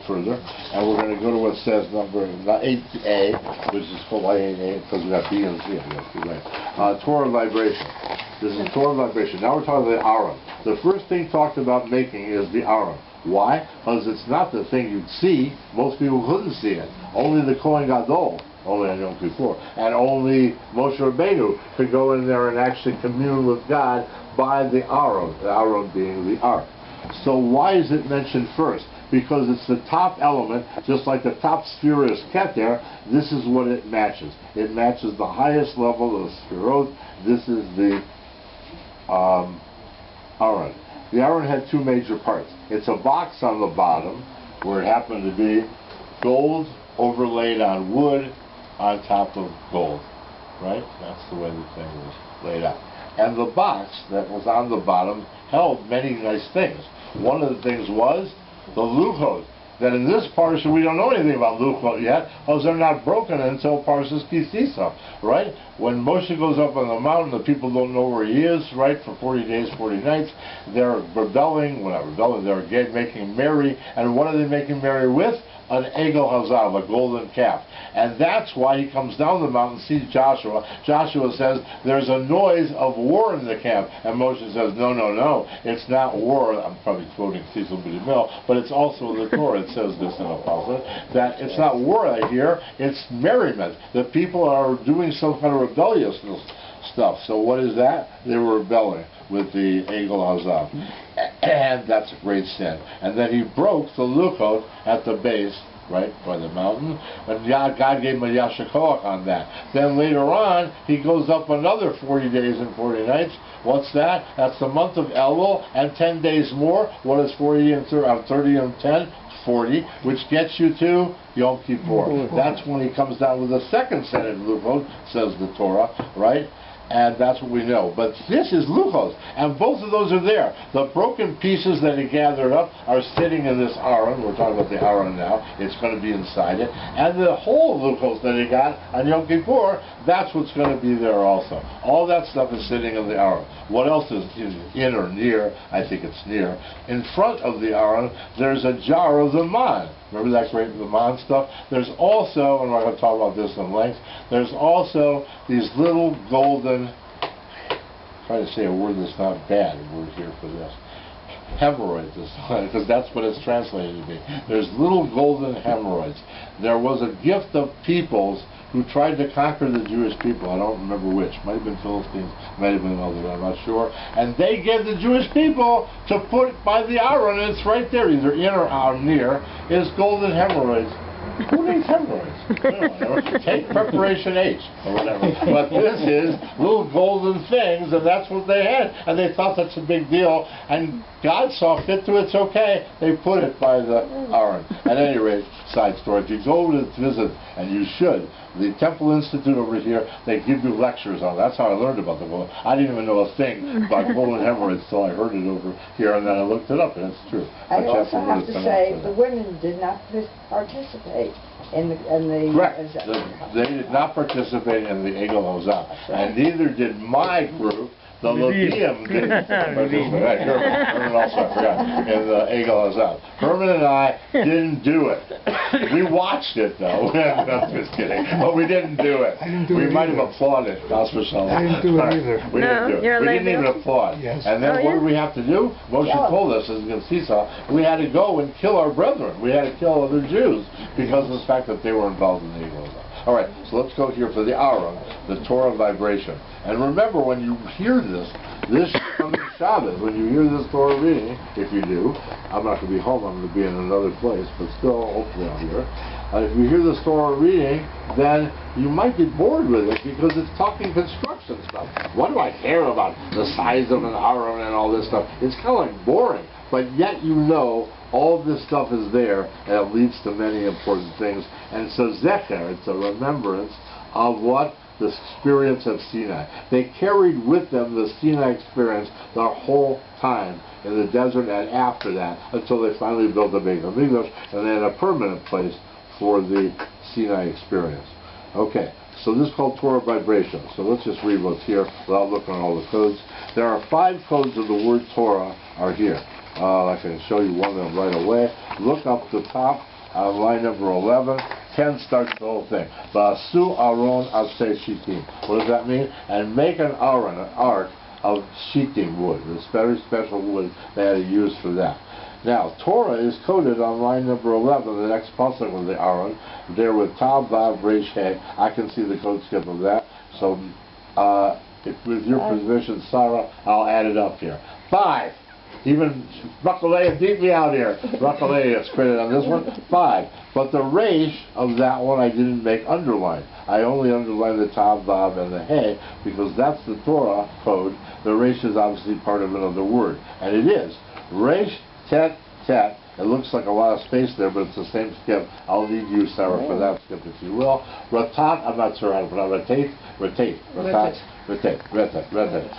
further, and we're going to go to what says number 8a, which is called 8a because we got B and C. Right. Torah vibration. This is Torah vibration. Now we're talking about the Aron. The first thing talked about making is the Aron. Why? Because it's not the thing you'd see. Most people couldn't see it. Only the Kohen Gadol, only on Yom Kippur, and only Moshe Rabbeinu could go in there and actually commune with God by the Aron being the Ark. So why is it mentioned first? Because it's the top element, just like the top sphere is Keter. This is what it matches. It matches the highest level of the Sphirot. This is the Aron. The Aron had two major parts. It's a box on the bottom where it happened to be gold overlaid on wood on top of gold. Right? That's the way the thing was laid out. And the box that was on the bottom held many nice things. One of the things was the luchot. That in this parsha we don't know anything about luchot yet, because they're not broken until Parshas Kisisa, right? When Moshe goes up on the mountain, the people don't know where he is, right? For 40 days, 40 nights, they're rebelling. Well, not rebelling. They're again making merry. And what are they making merry with? An egel hazav, a golden calf. And that's why he comes down the mountain and sees Joshua. Joshua says, there's a noise of war in the camp. And Moshe says, no, no, no, it's not war. I'm probably quoting Cecil B. DeMille, but it's also in the Torah. It says this in a passage, that it's not war I hear, it's merriment. The people are doing some kind of rebellious stuff. So what is that? They were rebelling with the Egel Hazav. And that's a great sin. And then he broke the luchot at the base, right, by the mountain, and God gave him a yashakoach on that. Then later on, he goes up another 40 days and 40 nights. What's that? That's the month of Elul, and 10 days more. What is 40 and 30 and 10? 40, which gets you to Yom Kippur. That's when he comes down with the second set of luchot, says the Torah, right? And that's what we know. But this is luchos, and both of those are there. The broken pieces that he gathered up are sitting in this Aron. We're talking about the Aron now. It's going to be inside it. And the whole luchos that he got on Yom Kippur, that's what's going to be there also. All that stuff is sitting in the Aron. What else is in or near? I think it's near. In front of the Aron, there's a jar of the man. Remember that great Le Mans stuff? There's also, and we're going to talk about this in length, there's also these little golden, I'm trying to say a word that's not bad, a word here for this, hemorrhoids, because that's what it's translated to be. There's little golden hemorrhoids. There was a gift of peoples who tried to conquer the Jewish people. I don't remember which. Might have been Philistines, might have been others, I'm not sure. And they gave the Jewish people to put by the Aron, and it's right there, either in or out near, is golden hemorrhoids. Who needs hemorrhoids? Take preparation H, or whatever. But this is little golden things, and that's what they had. And they thought that's a big deal. And God saw fit to it's okay. They put it by the Aron. At any rate, side story, if you go to visit, and you should, the Temple Institute over here, they give you lectures on it. That's how I learned about the golden. I didn't even know a thing about golden hemorrhoids until I heard it over here, and then I looked it up, and it's true. I also have to say the women did not participate in the correct. They did not participate in the Egel Hozah, and neither did my group. The Levium didn't participate. Herman also, I forgot, in the Egel Hozah. Herman and I didn't do it. We watched it, though. I'm just kidding. But we didn't do it. We might have applauded. I didn't do it either. We didn't do it. We didn't even applaud. Yes. And then what did we have to do? Moshe told us, as you can see, we had to go and kill our brethren. We had to kill other Jews because of the fact that they were involved in the Egel Hozah. All right, so let's go here for the Aron, the Torah vibration. And remember, when you hear this coming Shabbos, when you hear this Torah reading, if you do, I'm not going to be home, I'm going to be in another place, but still, hopefully I'll hear. If you hear this Torah reading, then you might be bored with it because it's talking construction stuff. What do I care about the size of an Aron and all this stuff? It's kind of like boring, but yet you know all this stuff is there, and it leads to many important things. And so Zecher, it's a remembrance of what? The experience of Sinai. They carried with them the Sinai experience their whole time in the desert and after that, until they finally built the Beit HaMikdash, and they had a permanent place for the Sinai experience. Okay, so this is called Torah vibration. So let's just read what's here without looking at all the codes. There are 5 codes of the word Torah are here. I can show you one of them right away. Look up the top on line number 11. 10 starts the whole thing. Ba'asu aron aseh shittim. What does that mean? And make an aron, an ark of shittim wood. This very special wood they had to use for that. Now, Torah is coded on line number 11, the next pasuk with the aron. There with Tav, Vav, Resh, He. I can see the code skip of that. So, with your permission, Sarah, I'll add it up here. 5. Even Rakalea beat me out here. Rakalea is credited on this one. 5. But the resh of that one I didn't make underline. I only underlined the Tav, Vav, and the He because that's the Torah code. The resh is obviously part of another word. And it is. Resh, tet, tet. It looks like a lot of space there, but it's the same skip. I'll leave you, Sarah, for that skip if you will. Ratat, I'm not sure how to pronounce it. Ratate. Ratat.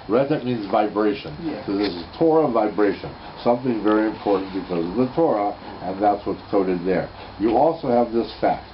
Retet means vibration. Yes. So this is Torah vibration. Something very important because of the Torah, and that's what's coded there. You also have this fact.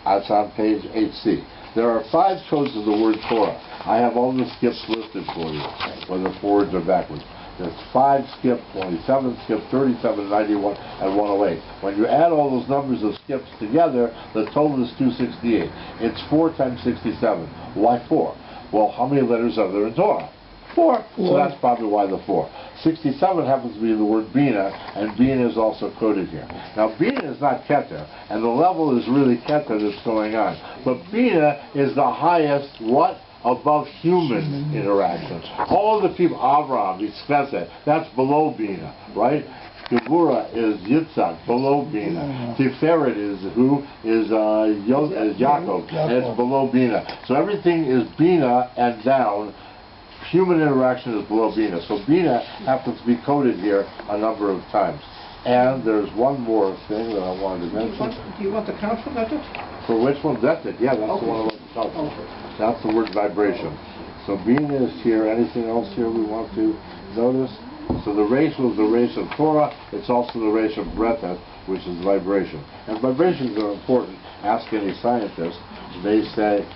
That's on page 8C. There are 5 codes of the word Torah. I have all the skips listed for you, whether forwards or backwards. There's 5 skip, 27 skip, 37, 91, and 108. When you add all those numbers of skips together, the total is 268. It's 4 times 67. Why 4? Well, how many letters are there in Torah? 4. So that's probably why the 4. 67 happens to be the word Bina, and Bina is also coded here. Now, Bina is not Keter, and the level is really Keter that's going on. But Bina is the highest, what? Above human interaction. All the people, Avraham, Yitzchak, that's below Bina, right? Gevura is Yitzhak, below Bina. Tiferet is who? Is Yaakov, and it's below Bina. So everything is Bina and down. Human interaction is below Bina. So Bina happens to be coded here a number of times. And there's one more thing that I wanted to mention. Do you want the count for that? For which one? That's it. Yeah, that's the one I want to talk about. That's the word vibration. So Bina is here. Anything else here we want to notice? So the resh was the resh of Torah. It's also the resh of Bretet, which is vibration. And vibrations are important. Ask any scientist. They say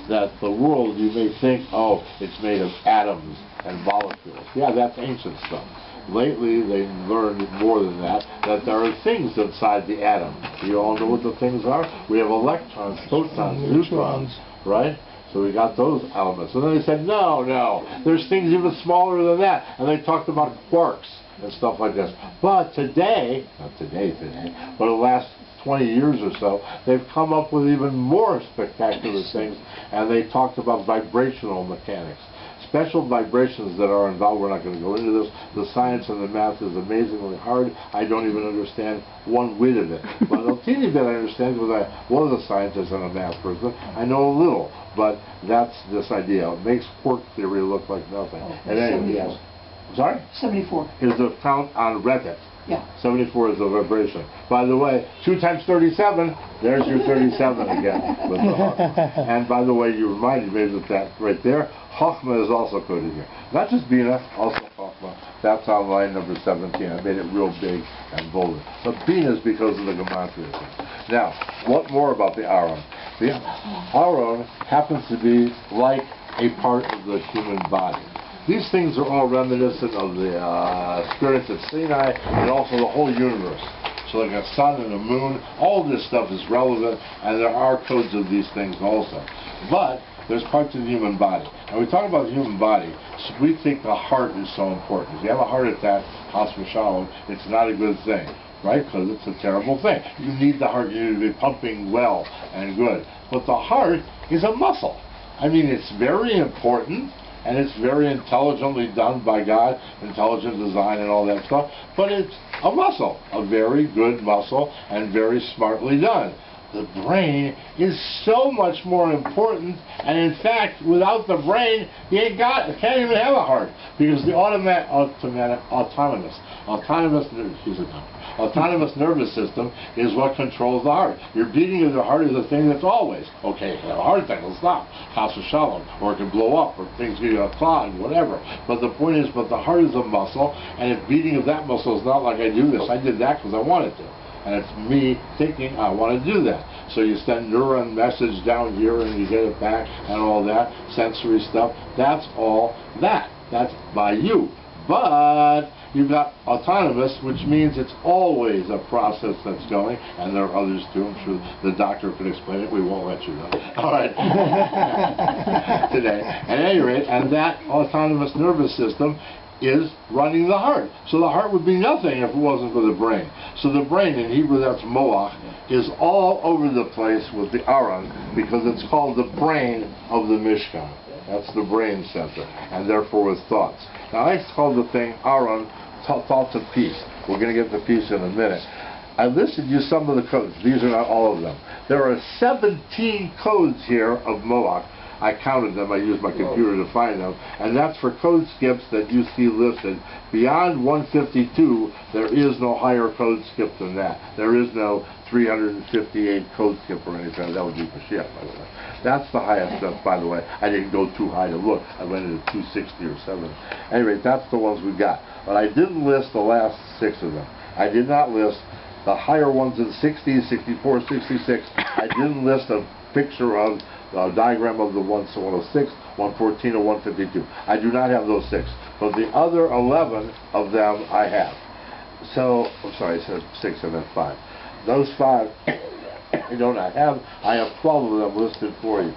that the world, you may think, oh, it's made of atoms and molecules. Yeah, that's ancient stuff. Lately, they've learned more than that there are things inside the atom. You all know what the things are? We have electrons, protons, neutrons, right? So we got those elements. And then they said, no, there's things even smaller than that. And they talked about quarks and stuff like this. But today, not today, but the last 20 years or so, they've come up with even more spectacular things, and they talked about vibrational mechanics. Special vibrations that are involved, we're not going to go into this. The science and the math is amazingly hard. I don't even understand one whit of it. But a teeny bit I understand because I was a scientist and a math person. I know a little, but that's this idea. It makes quark theory look like nothing. And anyway, yes. Sorry? 74. Is the count on Reddit. Yeah. 74 is the vibration. By the way, 2 times 37, there's your 37 again with the Chachma. And by the way, you reminded me of that right there. Chachma is also coded here. Not just Bina, also Chachma. That's on line number 17. I made it real big and bold. But Bina is because of the Gematria. Now, what more about the Aron? The Aron happens to be like a part of the human body. These things are all reminiscent of the experience at Sinai and also the whole universe. So like a sun and a moon, all this stuff is relevant, and there are codes of these things also. But there's parts of the human body. And we talk about the human body, so we think the heart is so important. If you have a heart attack, hospital shalom, it's not a good thing, right? Because it's a terrible thing. You need the heart, you need to be pumping well and good. But the heart is a muscle. I mean, it's very important. And it's very intelligently done by God, intelligent design and all that stuff. But it's a muscle, a very good muscle, and very smartly done. The brain is so much more important, and in fact, without the brain, you can't even have a heart, because the autonomous nervous system is what controls the heart. Your beating of the heart is the thing that's always, okay, have a heart attack, it'll stop, chas v'shalom, or it can blow up, or things get clogged, whatever. But the point is, the heart is a muscle, and if beating of that muscle is not like I do this, I did that because I wanted to. And it's me thinking, I want to do that. So you send neuron message down here and you get it back and all that sensory stuff. That's all that. That's by you. But you've got autonomous, which means it's always a process that's going, and there are others too. I'm sure the doctor could explain it. We won't let you know. All right. Today. At any rate, and that autonomous nervous system is running the heart. So the heart would be nothing if it wasn't for the brain. So the brain, in Hebrew that's moach, is all over the place with the aron, because it's called the brain of the Mishkan. That's the brain center, and therefore with thoughts. Now I call the thing aron, thoughts of peace. We're going to get to peace in a minute. I listed you some of the codes. These are not all of them. There are 17 codes here of moach. I counted them. I used my computer to find them. And that's for code skips that you see listed. Beyond 152, there is no higher code skip than that. There is no 358 code skip or anything. That would be Parshat, by the way. That's the highest stuff, by the way. I didn't go too high to look. I went into 260 or 7. Anyway, that's the ones we got. But I didn't list the last 6 of them. I did not list the higher ones in 60, 64, 66. I didn't list a picture of a diagram of the 106, 114, or 152. I do not have those 6. But the other 11 of them I have. So, I'm sorry, I said 6 and then 5. Those 5 I do not have. I have 12 of them listed for you.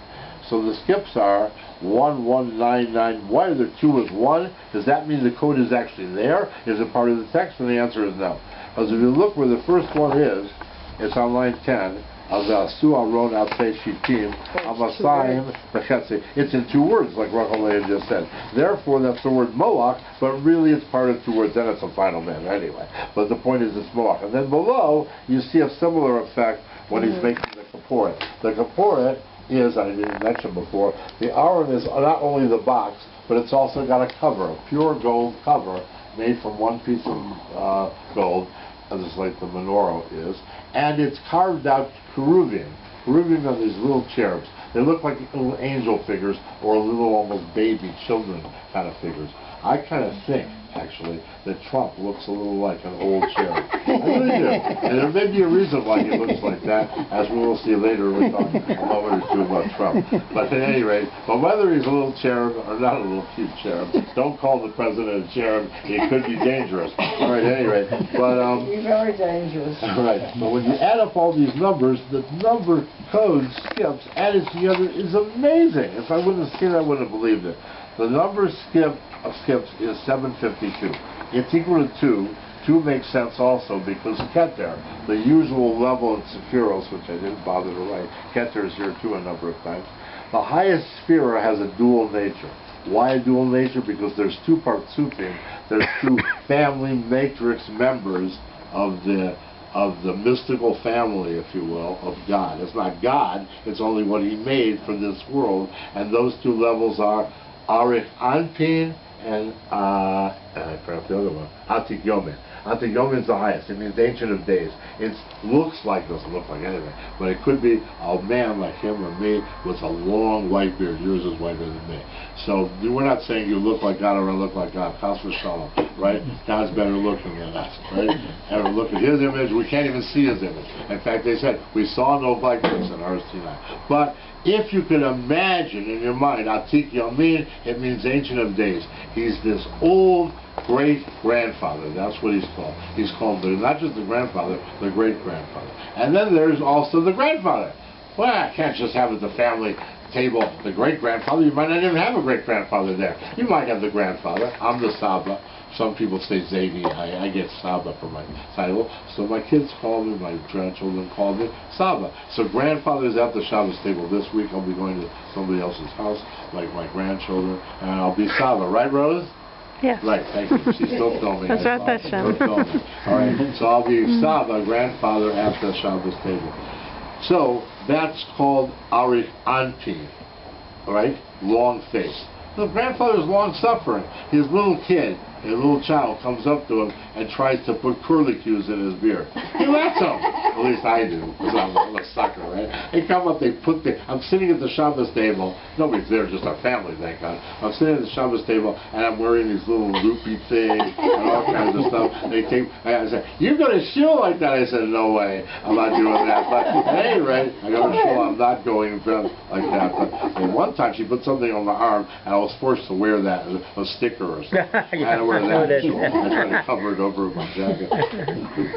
So the skips are 1199. Why are there 2 with 1? Does that mean the code is actually there? Is it part of the text? And the answer is no. Because if you look where the first one is, it's on line 10. Su Aron Alpei Shitim Amasayim Bechetzi. It's in 2 words, like Rachel just said. Therefore, that's the word moach, but really it's part of 2 words. Then it's a final man anyway. But the point is it's moach. And then below, you see a similar effect when he's making the kaporet. The kaporet is, I didn't mention before, the aron is not only the box, but it's also got a cover, a pure gold cover made from 1 piece of gold, just like the menorah is, and it's carved out cherubim. Cherubim are these little cherubs. They look like little angel figures or little almost baby children kind of figures. I kind of think, actually, that Trump looks a little like an old cherub. I really do. And there may be a reason why he looks like that, as we will see later when we talk a moment or 2 about Trump. But at any rate, but whether he's a little cherub or not a little cute cherub, don't call the president a cherub. It could be dangerous. All right, at any rate. But, he's very dangerous. All right. But when you add up all these numbers, the number code skips added together is amazing. If I wouldn't have seen it, I wouldn't have believed it. The number of skips is 752. It's equal to 2. 2 makes sense also because Keter, the usual level in Sephiros, which I didn't bother to write, Keter is here too a number of times. The highest Sephira has a dual nature. Why a dual nature? Because there's 2 partsufim. There's 2 family matrix members of the mystical family, if you will, of God. It's not God, it's only what he made for this world, and those 2 levels are Arich Anpin and I forgot the other one, Atik Yomin. Atik Yomin is the highest. It means Ancient of Days. It looks like, doesn't look like anything, but it could be a man like him or me with a long white beard. Yours is whiter than me. So we're not saying you look like God or I look like God. Chas v'shalom, right? God's better looking than us, right? And we look at his image, we can't even see his image. In fact, they said, we saw no likeness in Har Sinai. But if you can imagine in your mind, Atik Yomin, it means Ancient of Days. He's this old great-grandfather. That's what he's called. He's called not just the grandfather, the great-grandfather. And then there's also the grandfather. Well, I can't just have at the family table the great-grandfather. You might not even have a great-grandfather there. You might have the grandfather. I'm the Saba. Some people say Zavi. I get Saba for my title. So my kids call me, my grandchildren call me Saba. So grandfather's at the Shabbos table. This week I'll be going to somebody else's house, like my grandchildren, and I'll be Saba. Right, Rose? Yes. Right, thank you. She's still filming. That's right, Still filming. All right, so I'll be Saba, grandfather, at the Shabbos table. So that's called Arich Anpin, all right? Long face. The grandfather's long-suffering. His little kid, his little child, comes up to him and tries to put curlicues in his beard. He lets him. At least I do, because I'm a sucker, right? They come up, I'm sitting at the Shabbos table. Nobody's there, just our family, thank God. I'm sitting at the Shabbos table, and I'm wearing these little loopy things and all kinds of stuff. I said, you go to shul like that? I said, no way, I'm not doing that. But at any rate, I go to shul, I'm not going like that. But one time, she put something on my arm, and I was forced to wear that, a sticker or something. And it wear that. I try to cover it over with my jacket.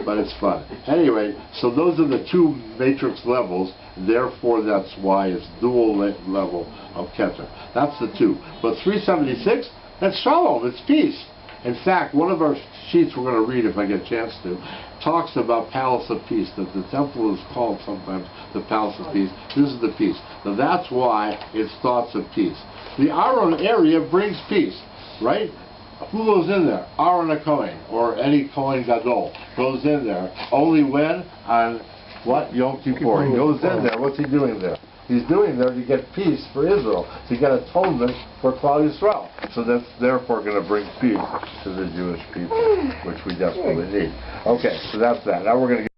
But it's fun. Anyway, so those are the two matrix levels. Therefore, that's why it's dual level of Keter. That's the two. But 376, that's Shalom. It's peace. In fact, one of our sheets we're going to read, if I get a chance to, talks about Palace of Peace, that the temple is called sometimes the Palace of Peace. This is the peace. Now that's why it's thoughts of peace. The Aaron area brings peace, right? Who goes in there? Aaron a Kohen, or any Kohen Gadol, goes in there. Only when? On what? Yom Kippur. He goes in there. What's he doing there? He's doing there to get peace for Israel, to get atonement for Klal Yisrael. So that's therefore going to bring peace to the Jewish people, which we desperately need. Okay, so that's that. Now we're going to